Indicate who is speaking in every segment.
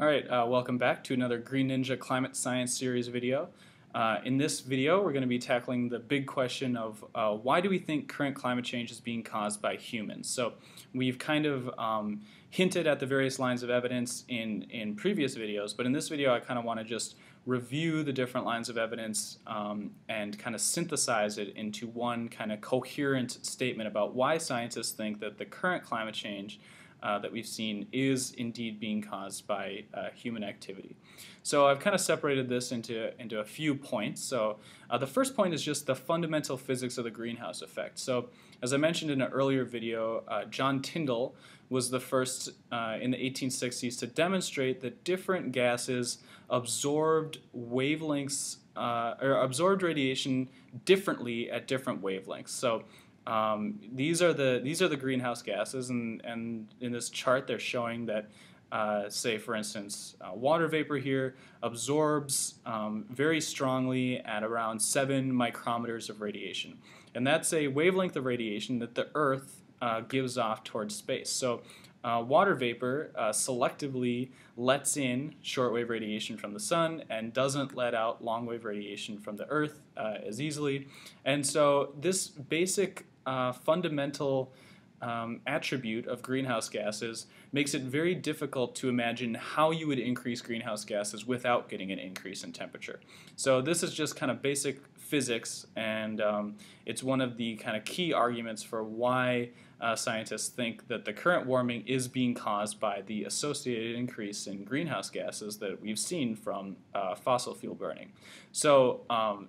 Speaker 1: All right, welcome back to another Green Ninja Climate Science Series video. In this video, we're going to be tackling the big question of why do we think current climate change is being caused by humans? So we've kind of hinted at the various lines of evidence in previous videos, but in this video I kind of want to just review the different lines of evidence and kind of synthesize it into one kind of coherent statement about why scientists think that the current climate change that we've seen is indeed being caused by human activity. So I've kind of separated this into a few points. So the first point is just the fundamental physics of the greenhouse effect. So as I mentioned in an earlier video, John Tyndall was the first in the 1860s to demonstrate that different gases absorbed wavelengths or absorbed radiation differently at different wavelengths. So these are the greenhouse gases, and in this chart they're showing that, say for instance, water vapor here absorbs very strongly at around 7 micrometers of radiation, and that's a wavelength of radiation that the Earth gives off towards space. So water vapor selectively lets in shortwave radiation from the sun and doesn't let out longwave radiation from the Earth as easily. And so this basic fundamental attribute of greenhouse gases makes it very difficult to imagine how you would increase greenhouse gases without getting an increase in temperature. So this is just kind of basic physics, and it's one of the kind of key arguments for why scientists think that the current warming is being caused by the associated increase in greenhouse gases that we've seen from fossil fuel burning. So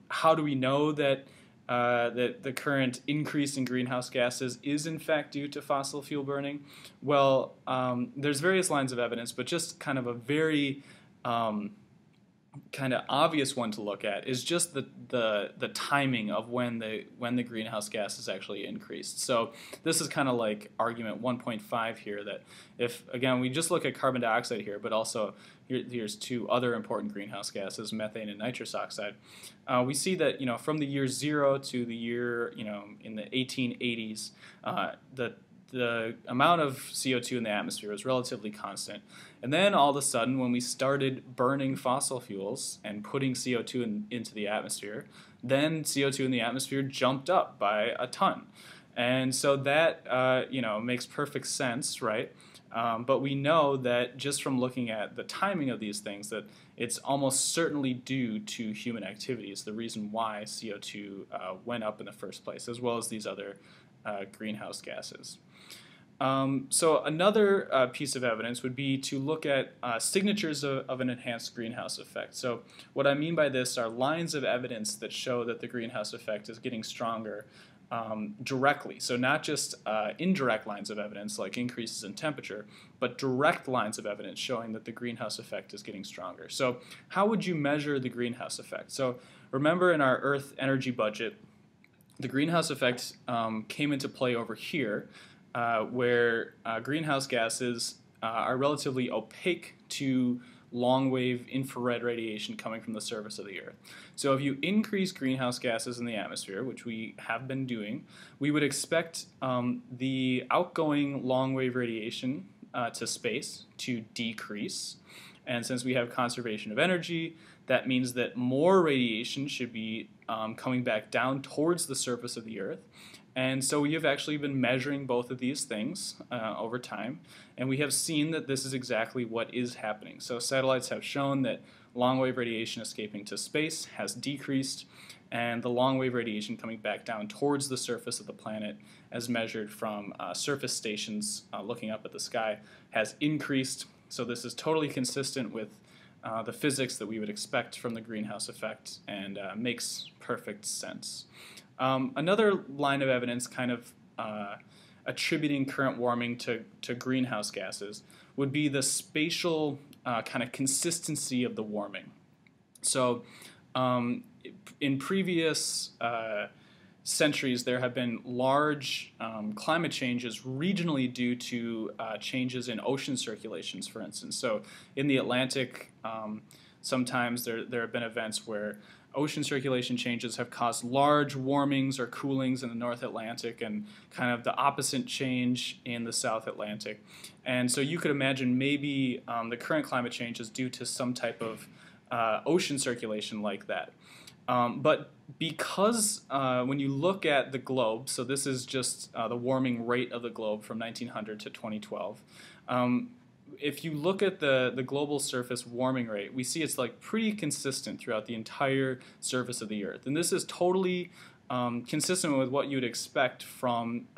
Speaker 1: how do we know that that the current increase in greenhouse gases is in fact due to fossil fuel burning? Well, there's various lines of evidence, but just kind of a very kind of obvious one to look at is just the timing of when the greenhouse gases actually increased. So this is kind of like argument 1.5 here, that if, again, we just look at carbon dioxide here, but also here's two other important greenhouse gases, methane and nitrous oxide. We see that, from the year 0 to the year, in the 1880s, the amount of CO2 in the atmosphere was relatively constant. And then all of a sudden, when we started burning fossil fuels and putting CO2 into the atmosphere, then CO2 in the atmosphere jumped up by a ton. And so that makes perfect sense, right? But we know that just from looking at the timing of these things, that it's almost certainly due to human activities, the reason why CO2 went up in the first place, as well as these other greenhouse gases. So another piece of evidence would be to look at signatures of an enhanced greenhouse effect. So what I mean by this are lines of evidence that show that the greenhouse effect is getting stronger directly. So not just indirect lines of evidence like increases in temperature, but direct lines of evidence showing that the greenhouse effect is getting stronger. So how would you measure the greenhouse effect? So remember, in our Earth energy budget, the greenhouse effect came into play over here, where greenhouse gases are relatively opaque to long-wave infrared radiation coming from the surface of the Earth. So if you increase greenhouse gases in the atmosphere, which we have been doing, we would expect the outgoing long-wave radiation to space to decrease. And since we have conservation of energy, that means that more radiation should be coming back down towards the surface of the Earth. And so we have actually been measuring both of these things over time, and we have seen that this is exactly what is happening. So satellites have shown that long-wave radiation escaping to space has decreased, and the long-wave radiation coming back down towards the surface of the planet, as measured from surface stations looking up at the sky, has increased. So this is totally consistent with the physics that we would expect from the greenhouse effect, and makes perfect sense. Another line of evidence kind of attributing current warming to greenhouse gases would be the spatial kind of consistency of the warming. So in previous centuries, there have been large climate changes regionally due to changes in ocean circulations, for instance. So in the Atlantic, sometimes there have been events where ocean circulation changes have caused large warmings or coolings in the North Atlantic and kind of the opposite change in the South Atlantic. And so you could imagine maybe the current climate change is due to some type of ocean circulation like that. But because when you look at the globe, so this is just the warming rate of the globe from 1900 to 2012, if you look at the global surface warming rate, we see it's like pretty consistent throughout the entire surface of the Earth. And this is totally consistent with what you'd expect from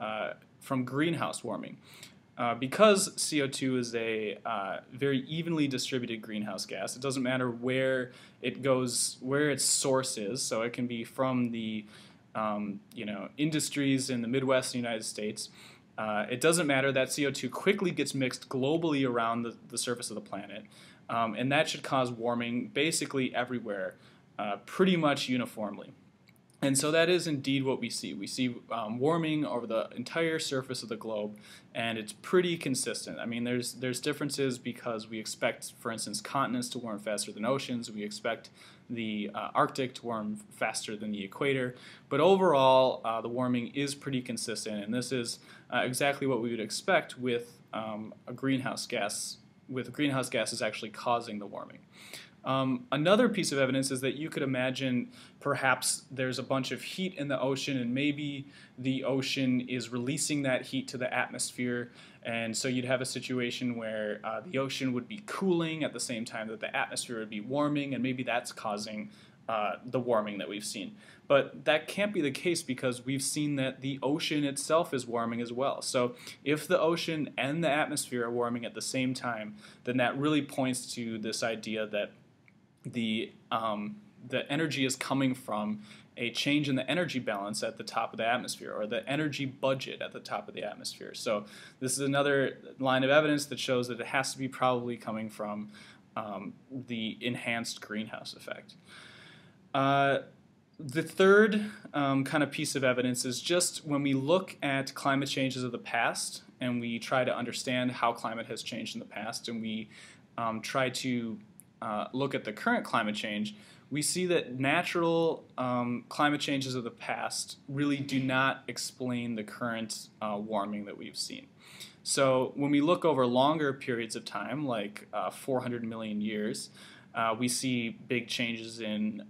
Speaker 1: greenhouse warming. Because CO2 is a very evenly distributed greenhouse gas, it doesn't matter where it goes, where its source is. So it can be from the industries in the Midwest United States. It doesn't matter. That CO2 quickly gets mixed globally around the surface of the planet, and that should cause warming basically everywhere, pretty much uniformly. And so that is indeed what we see. We see warming over the entire surface of the globe, and it's pretty consistent. I mean, there's differences because we expect, for instance, continents to warm faster than oceans. We expect the Arctic to warm faster than the equator. But overall, the warming is pretty consistent, and this is exactly what we would expect with a greenhouse gas, with greenhouse gases actually causing the warming. Another piece of evidence is that you could imagine perhaps there's a bunch of heat in the ocean, and maybe the ocean is releasing that heat to the atmosphere, and so you'd have a situation where the ocean would be cooling at the same time that the atmosphere would be warming, and maybe that's causing the warming that we've seen. But that can't be the case because we've seen that the ocean itself is warming as well. So if the ocean and the atmosphere are warming at the same time, then that really points to this idea that the energy is coming from a change in the energy balance at the top of the atmosphere, or the energy budget at the top of the atmosphere. So this is another line of evidence that shows that it has to be probably coming from the enhanced greenhouse effect. The third kind of piece of evidence is just when we look at climate changes of the past and we try to understand how climate has changed in the past, and we try to look at the current climate change, we see that natural climate changes of the past really do not explain the current warming that we've seen. So when we look over longer periods of time, like 400 million years, we see big changes in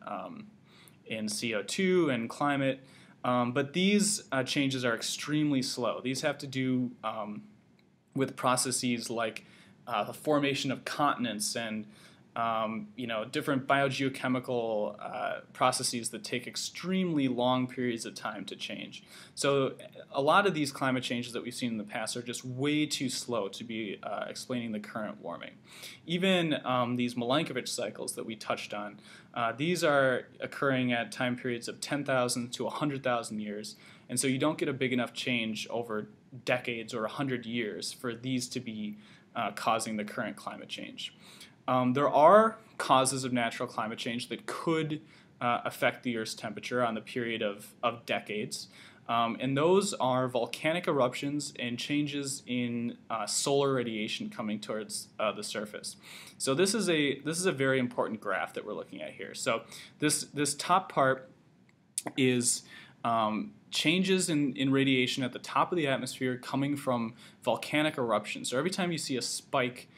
Speaker 1: CO2 and climate, but these changes are extremely slow. These have to do with processes like the formation of continents and different biogeochemical processes that take extremely long periods of time to change. So a lot of these climate changes that we've seen in the past are just way too slow to be explaining the current warming. Even these Milankovitch cycles that we touched on, these are occurring at time periods of 10,000 to 100,000 years, and so you don't get a big enough change over decades or 100 years for these to be causing the current climate change. There are causes of natural climate change that could affect the Earth's temperature on the period of decades, and those are volcanic eruptions and changes in solar radiation coming towards the surface. So this is a very important graph that we're looking at here. So this top part is changes in radiation at the top of the atmosphere coming from volcanic eruptions. So every time you see a spike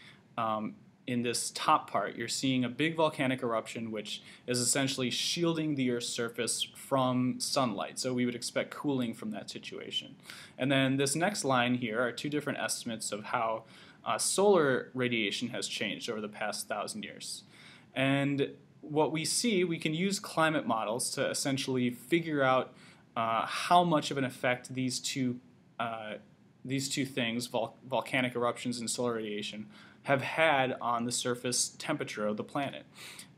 Speaker 1: in this top part, you're seeing a big volcanic eruption which is essentially shielding the Earth's surface from sunlight. So we would expect cooling from that situation. And then this next line here are two different estimates of how solar radiation has changed over the past 1,000 years. And what we see, we can use climate models to essentially figure out how much of an effect these two things, volcanic eruptions and solar radiation, have had on the surface temperature of the planet.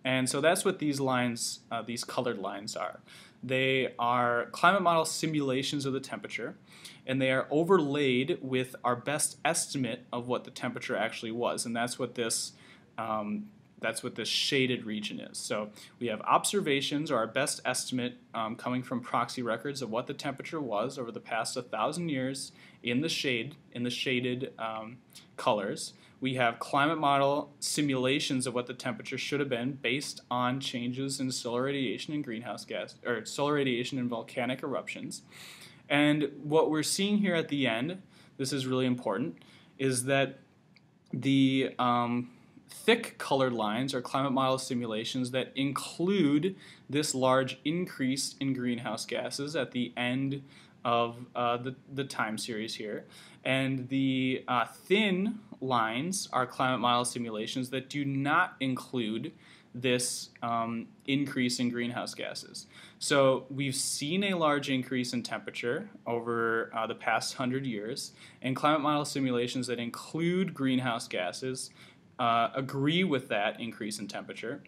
Speaker 1: And so that's what these lines, these colored lines are. They are climate model simulations of the temperature, and they are overlaid with our best estimate of what the temperature actually was, and that's what this shaded region is. So we have observations, or our best estimate, coming from proxy records of what the temperature was over the past 1,000 years in the shaded colors. we have climate model simulations of what the temperature should have been based on changes in solar radiation and greenhouse gas, or solar radiation and volcanic eruptions. And what we're seeing here at the end, this is really important, is that the thick colored lines are climate model simulations that include this large increase in greenhouse gases at the end of the time series here. And the thin lines are climate model simulations that do not include this increase in greenhouse gases. So we've seen a large increase in temperature over the past 100 years, and climate model simulations that include greenhouse gases agree with that increase in temperature.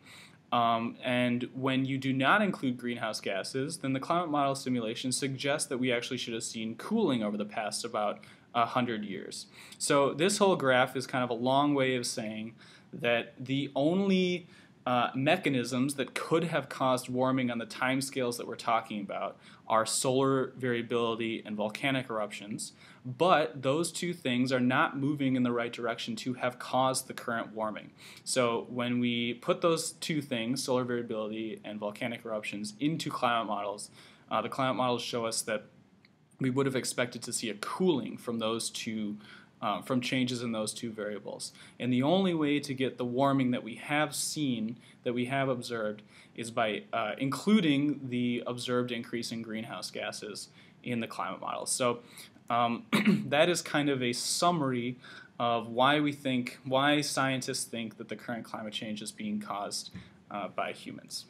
Speaker 1: And when you do not include greenhouse gases, then the climate model simulation suggests that we actually should have seen cooling over the past about 100 years. So this whole graph is kind of a long way of saying that the only mechanisms that could have caused warming on the timescales that we're talking about are solar variability and volcanic eruptions, but those two things are not moving in the right direction to have caused the current warming. So when we put those two things, solar variability and volcanic eruptions, into climate models, the climate models show us that we would have expected to see a cooling from those two from changes in those two variables. And the only way to get the warming that we have seen, that we have observed, is by including the observed increase in greenhouse gases in the climate models. So that is kind of a summary of why scientists think that the current climate change is being caused by humans.